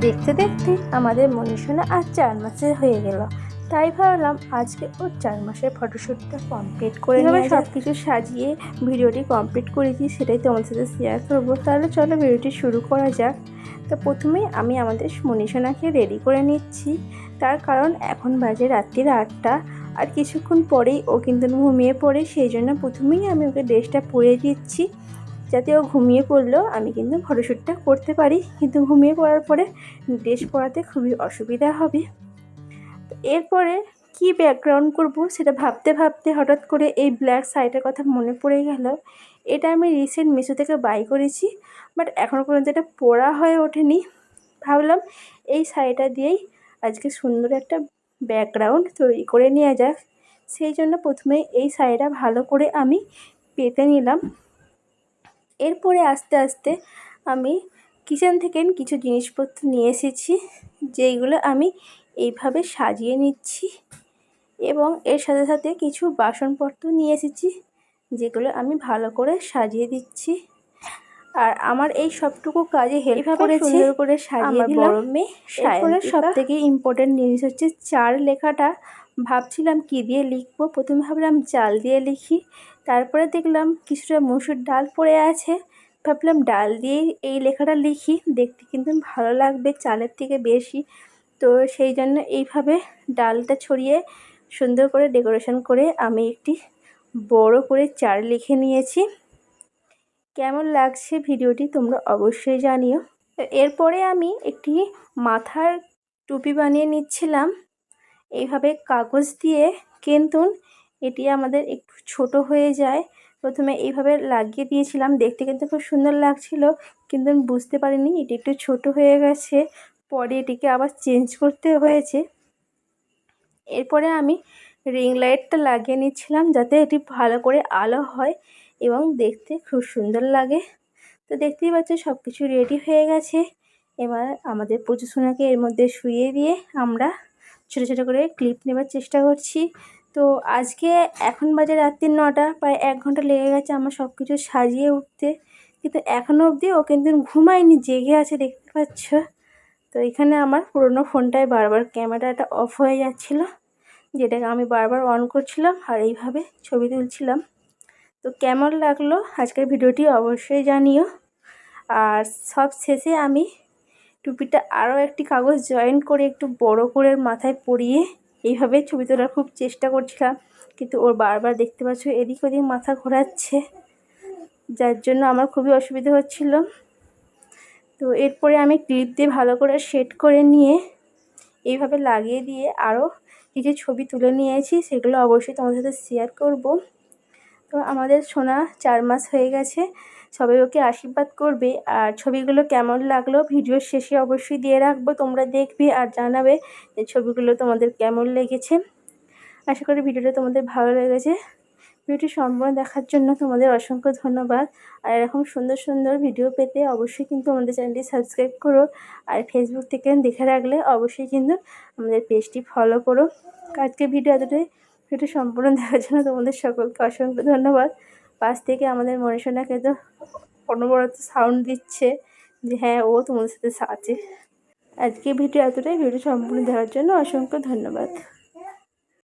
দেখতে দেখতে আমাদের মনীষণা আজ 4 মাসের হয়ে গেল। তাই ভাবলাম আজকে ওর 4 মাসের ফটোশ্যুটটা কমপ্লিট করে নিয়ে সব কিছু সাজিয়ে ভিডিওটি কমপ্লিট করেছি, সেটাই তোমাদের সাথে শেয়ার করবো। তাহলে চলো ভিডিওটি শুরু করা যাক। তো প্রথমেই আমি আমাদের মনীষণাকে রেডি করে নিচ্ছি, তার কারণ এখন বাজে রাত্রির 8টা, আর কিছুক্ষণ পরেই ও কিন্তু ঘুমিয়ে পড়ে। সেই জন্য প্রথমেই আমি ওকে ড্রেসটা পরিয়ে দিচ্ছি, যাতে ও ঘুমিয়ে পড়লেও আমি কিন্তু ফটোশ্যুটটা করতে পারি। কিন্তু ঘুমিয়ে পড়ার পরে ড্রেস পরাতে খুবই অসুবিধা হবে। তো এরপরে কি ব্যাকগ্রাউন্ড করব সেটা ভাবতে ভাবতে হঠাৎ করে এই ব্ল্যাক শাড়িটার কথা মনে পড়ে গেল। এটা আমি রিসেন্ট মিশো থেকে বাই করেছি, বাট এখনও পর্যন্ত এটা পরা হয়ে ওঠেনি। ভাবলাম এই শাড়িটা দিয়েই আজকে সুন্দর একটা ব্যাকগ্রাউন্ড তৈরি করে নেওয়া যাক। সেই জন্য প্রথমে এই শাড়িটা ভালো করে আমি পেতে নিলাম। এরপরে আস্তে আস্তে আমি কিচেন থেকে কিছু জিনিসপত্র নিয়ে এসেছি, যেইগুলো আমি এইভাবে সাজিয়ে নিচ্ছি, এবং এর সাথে সাথে কিছু বাসনপত্র নিয়ে এসেছি, যেগুলো আমি ভালো করে সাজিয়ে দিচ্ছি। আর আমার এই সবটুকু কাজে হেল্প করেছে সুন্দর করে সাজিয়ে দিলাম বড় মেয়ে। এরপরে সবথেকে ইম্পর্টেন্ট জিনিস হচ্ছে 4 লেখাটা। ভাবছিলাম কি দিয়ে লিখবো, প্রথমে ভাবলাম চাল দিয়ে লিখি, তারপরে দেখলাম কিছুটা মসুর ডাল পড়ে আছে, ভাবলাম ডাল দিয়েই এই লেখাটা লিখি, দেখতে কিন্তু ভালো লাগবে চালের থেকে বেশি। তো সেই জন্য এইভাবে ডালটা ছড়িয়ে সুন্দর করে ডেকোরেশন করে আমি একটি বড় করে 4 লিখে নিয়েছি। কেমন লাগছে ভিডিওটি তোমরা অবশ্যই জানিও। এরপরে আমি একটি মাথার টুপি বানিয়ে নিচ্ছিলাম এইভাবে কাগজ দিয়ে, কিন্তু এটি আমাদের একটু ছোট হয়ে যায়। প্রথমে এইভাবে লাগিয়ে দিয়েছিলাম, দেখতে কিন্তু খুব সুন্দর লাগছিল, কিন্তু আমি বুঝতে পারিনি এটি একটু ছোট হয়ে গেছে, পরে এটিকে আবার চেঞ্জ করতে হয়েছে। এরপরে আমি রিং লাইটটা লাগিয়ে নিচ্ছিলাম, যাতে এটি ভালো করে আলো হয় এবং দেখতে খুব সুন্দর লাগে। তো দেখতেই পাচ্ছ সব কিছু রেডি হয়ে গেছে। এবার আমাদের পুচুসোনাকে এর মধ্যে শুইয়ে দিয়ে আমরা ছোটো ছোটো করে ক্লিপ নেবার চেষ্টা করছি। তো আজকে এখন বাজে রাত্রি 9টা, প্রায় 1 ঘন্টা লেগে গেছে আমার সব কিছু সাজিয়ে উঠতে, কিন্তু এখনও অবধি ও কিন্তু ঘুমায়নি, জেগে আছে দেখতে পাচ্ছ। তো এখানে আমার পুরনো ফোনটায় বারবার ক্যামেরাটা অফ হয়ে যাচ্ছিলো, যেটাকে আমি বারবার অন করছিলাম আর এইভাবে ছবি তুলছিলাম। তো কেমন লাগলো আজকের ভিডিওটি অবশ্যই জানিও। আর সব শেষে আমি টুপিটা আরও একটি কাগজ জয়েন করে একটু বড় করে মাথায় পরিয়ে এইভাবে ছবি তোলার খুব চেষ্টা করছিলাম, কিন্তু ওর বারবার দেখতে পাচ্ছ এদিক ওদিক মাথা ঘোরাচ্ছে, যার জন্য আমার খুবই অসুবিধা হচ্ছিল। তো এরপরে আমি ক্লিপ দিয়ে ভালো করে সেট করে নিয়ে এইভাবে লাগিয়ে দিয়ে আরও কিছু ছবি তুলে নিয়েছি, সেগুলো অবশ্যই তোমাদের সাথে শেয়ার করব। তো আমাদের সোনা 4 মাস হয়ে গেছে, সবাই ওকে আশীর্বাদ করবে। আর ছবিগুলো কেমন লাগলো ভিডিওর শেষে অবশ্যই দিয়ে রাখবো, তোমরা দেখবে আর জানাবে যে ছবিগুলো তোমাদের কেমন লেগেছে। আশা করি ভিডিওটা তোমাদের ভালো লেগেছে। ভিডিওটি সম্পূর্ণ দেখার জন্য তোমাদের অসংখ্য ধন্যবাদ। আর এরকম সুন্দর সুন্দর ভিডিও পেতে অবশ্যই কিন্তু আমাদের চ্যানেলটি সাবস্ক্রাইব করো, আর ফেসবুক থেকে দেখে রাখলে অবশ্যই কিন্তু আমাদের পেজটি ফলো করো। আজকে ভিডিও এতটাই। ভিডিও সম্পূর্ণ দেখার জন্য তোমাদের সকলকে অসংখ্য ধন্যবাদ। পাশ থেকে আমাদের মনীষণাকে তো অনবরত সাউন্ড দিচ্ছে যে হ্যাঁ ও তোমাদের সাথে আছে। আজকে ভিডিও এতটাই। ভিডিও সম্পূর্ণ দেখার জন্য অসংখ্য ধন্যবাদ।